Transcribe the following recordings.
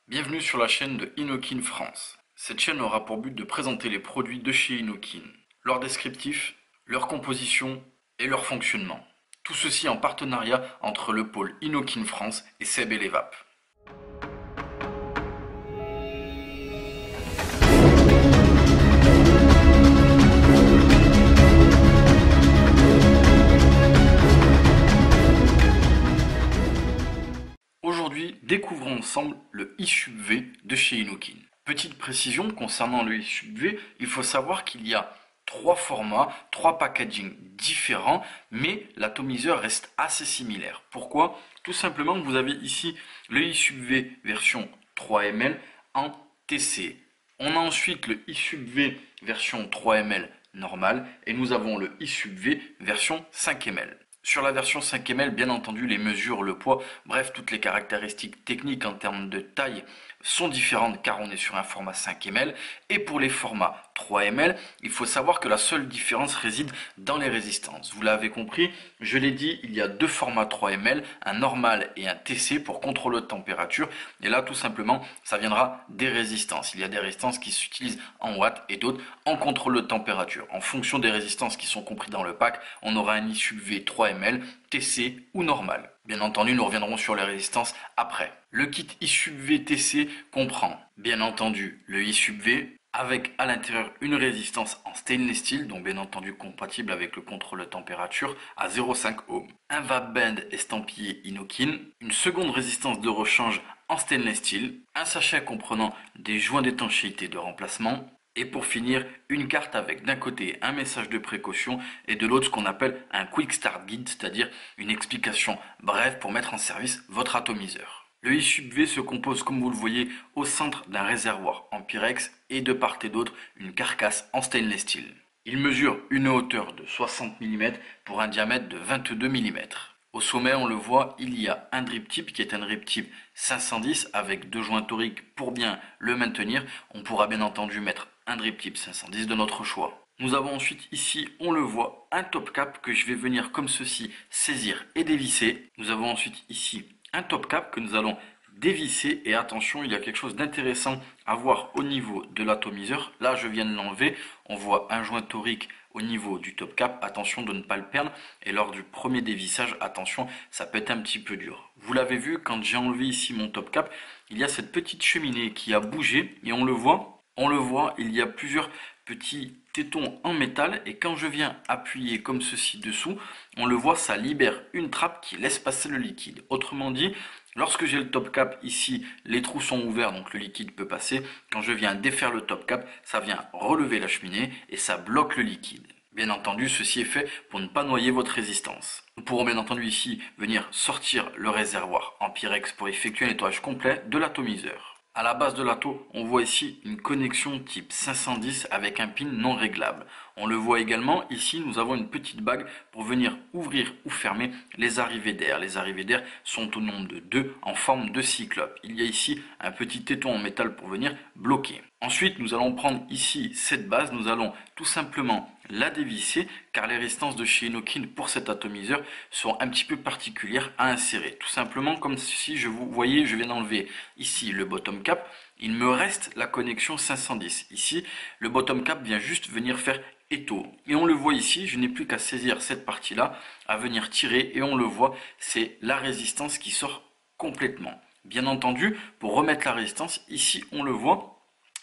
Bienvenue sur la chaîne de Inokin France. Cette chaîne aura pour but de présenter les produits de chez Inokin, leur descriptif, leur composition et leur fonctionnement. Tout ceci en partenariat entre le pôle Inokin France et Seb et Levap. Aujourd'hui, découvrons ensemble le iSUB-V de chez Inokin. Petite précision concernant le iSUB-V, il faut savoir qu'il y a trois formats, trois packagings différents, mais l'atomiseur reste assez similaire. Pourquoi? Tout simplement, vous avez ici le iSUB-V version 3 ml en TC. On a ensuite le iSUB-V version 3 ml normal et nous avons le iSUB-V version 5 ml. Sur la version 5 ml, bien entendu, les mesures, le poids, bref, toutes les caractéristiques techniques en termes de taille sont différentes car on est sur un format 5 ml. Et pour les formats 3 ml, il faut savoir que la seule différence réside dans les résistances. Vous l'avez compris, je l'ai dit, il y a deux formats 3 ml, un normal et un TC pour contrôle de température. Et là, tout simplement, ça viendra des résistances. Il y a des résistances qui s'utilisent en watts et d'autres en contrôle de température. En fonction des résistances qui sont comprises dans le pack, on aura un iSUB-V 3 ml, TC ou normal. Bien entendu, nous reviendrons sur les résistances après. Le kit iSUB-V TC comprend, bien entendu, le iSUB-V avec à l'intérieur une résistance en stainless steel, donc bien entendu compatible avec le contrôle de température à 0,5 ohm. Un vape band estampillé Inokin, une seconde résistance de rechange en stainless steel, un sachet comprenant des joints d'étanchéité de remplacement, et pour finir, une carte avec d'un côté un message de précaution et de l'autre ce qu'on appelle un Quick Start Guide, c'est-à-dire une explication brève pour mettre en service votre atomiseur. Le iSUB-V se compose, comme vous le voyez, au centre d'un réservoir en Pyrex et de part et d'autre une carcasse en stainless steel. Il mesure une hauteur de 60 mm pour un diamètre de 22 mm. Au sommet, on le voit, il y a un drip tip qui est un drip tip 510 avec deux joints toriques pour bien le maintenir. On pourra bien entendu mettre un drip tip 510 de notre choix. Nous avons ensuite ici, on le voit, un top cap que je vais venir comme ceci saisir et dévisser. Nous avons ensuite ici un top cap que nous allons dévisser et attention, il y a quelque chose d'intéressant à voir au niveau de l'atomiseur. Là, je viens de l'enlever. On voit un joint torique au niveau du top cap. Attention de ne pas le perdre. Et lors du premier dévissage, attention, ça peut être un petit peu dur. Vous l'avez vu, quand j'ai enlevé ici mon top cap, il y a cette petite cheminée qui a bougé et on le voit, il y a plusieurs petits tétons en métal et quand je viens appuyer comme ceci dessous, on le voit, ça libère une trappe qui laisse passer le liquide. Autrement dit, lorsque j'ai le top cap ici, les trous sont ouverts donc le liquide peut passer. Quand je viens défaire le top cap, ça vient relever la cheminée et ça bloque le liquide. Bien entendu, ceci est fait pour ne pas noyer votre résistance. Nous pourrons bien entendu ici venir sortir le réservoir en Pyrex pour effectuer un nettoyage complet de l'atomiseur. À la base de l'atto, on voit ici une connexion type 510 avec un pin non réglable. On le voit également, ici nous avons une petite bague pour venir ouvrir ou fermer les arrivées d'air. Les arrivées d'air sont au nombre de 2 en forme de cyclope. Il y a ici un petit téton en métal pour venir bloquer. Ensuite, nous allons prendre ici cette base, nous allons tout simplement la dévisser car les résistances de chez Inokin pour cet atomiseur sont un petit peu particulières à insérer. Tout simplement comme si je vous voyez, je viens d'enlever ici le bottom cap, il me reste la connexion 510. Ici, le bottom cap vient juste venir faire étau. Et on le voit ici, je n'ai plus qu'à saisir cette partie-là, à venir tirer et on le voit, c'est la résistance qui sort complètement. Bien entendu, pour remettre la résistance, ici on le voit,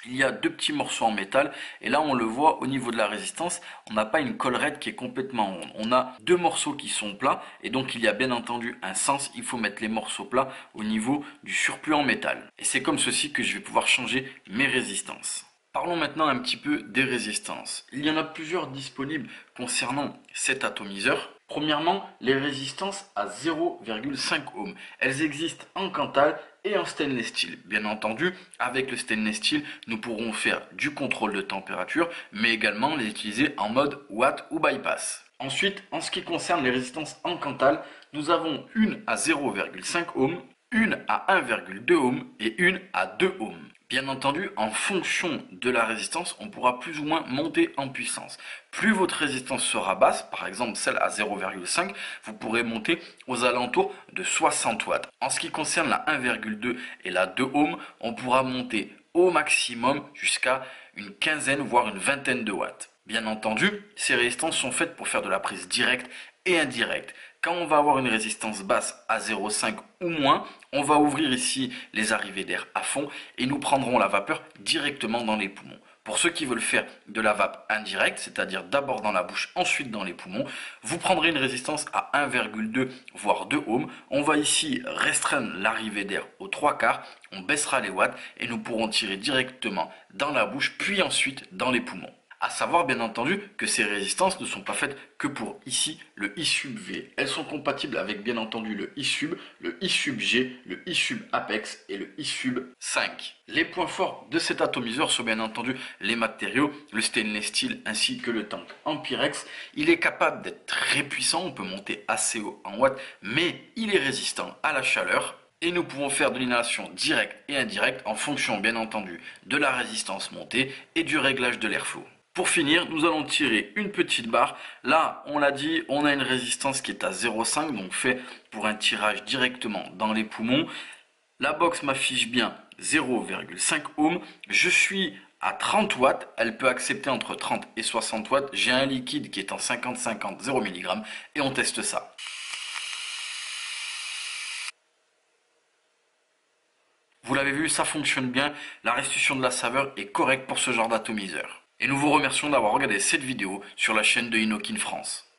il y a deux petits morceaux en métal et là on le voit au niveau de la résistance, on n'a pas une collerette qui est complètement ronde. On a deux morceaux qui sont plats et donc il y a bien entendu un sens, il faut mettre les morceaux plats au niveau du surplus en métal. Et c'est comme ceci que je vais pouvoir changer mes résistances. Parlons maintenant un petit peu des résistances. Il y en a plusieurs disponibles concernant cet atomiseur. Premièrement, les résistances à 0,5 ohm. Elles existent en Cantal et en stainless steel. Bien entendu, avec le stainless steel, nous pourrons faire du contrôle de température, mais également les utiliser en mode watt ou bypass. Ensuite, en ce qui concerne les résistances en Cantal, nous avons une à 0,5 ohm, une à 1,2 ohms et une à 2 ohms. Bien entendu, en fonction de la résistance, on pourra plus ou moins monter en puissance. Plus votre résistance sera basse, par exemple celle à 0,5, vous pourrez monter aux alentours de 60 watts. En ce qui concerne la 1,2 et la 2 ohms, on pourra monter au maximum jusqu'à une quinzaine, voire une vingtaine de watts. Bien entendu, ces résistances sont faites pour faire de la prise directe et indirecte. Quand on va avoir une résistance basse à 0,5 ou moins, on va ouvrir ici les arrivées d'air à fond et nous prendrons la vapeur directement dans les poumons. Pour ceux qui veulent faire de la vape indirecte, c'est-à-dire d'abord dans la bouche, ensuite dans les poumons, vous prendrez une résistance à 1,2 voire 2 ohms. On va ici restreindre l'arrivée d'air aux 3/4, on baissera les watts et nous pourrons tirer directement dans la bouche puis ensuite dans les poumons. À savoir bien entendu que ces résistances ne sont pas faites que pour ici le I-Sub V. Elles sont compatibles avec bien entendu le I-Sub, le I-Sub G, le I-Sub Apex et le I-Sub 5. Les points forts de cet atomiseur sont bien entendu les matériaux, le stainless steel ainsi que le tank en Pyrex. Il est capable d'être très puissant, on peut monter assez haut en watts, mais il est résistant à la chaleur. Et nous pouvons faire de l'inhalation directe et indirecte en fonction bien entendu de la résistance montée et du réglage de l'airflow. Pour finir, nous allons tirer une petite barre. Là, on l'a dit, on a une résistance qui est à 0,5, donc fait pour un tirage directement dans les poumons. La box m'affiche bien 0,5 ohms. Je suis à 30 watts. Elle peut accepter entre 30 et 60 watts. J'ai un liquide qui est en 50-50, 0 mg et on teste ça. Vous l'avez vu, ça fonctionne bien. La restitution de la saveur est correcte pour ce genre d'atomiseur. Et nous vous remercions d'avoir regardé cette vidéo sur la chaîne de Inokin France.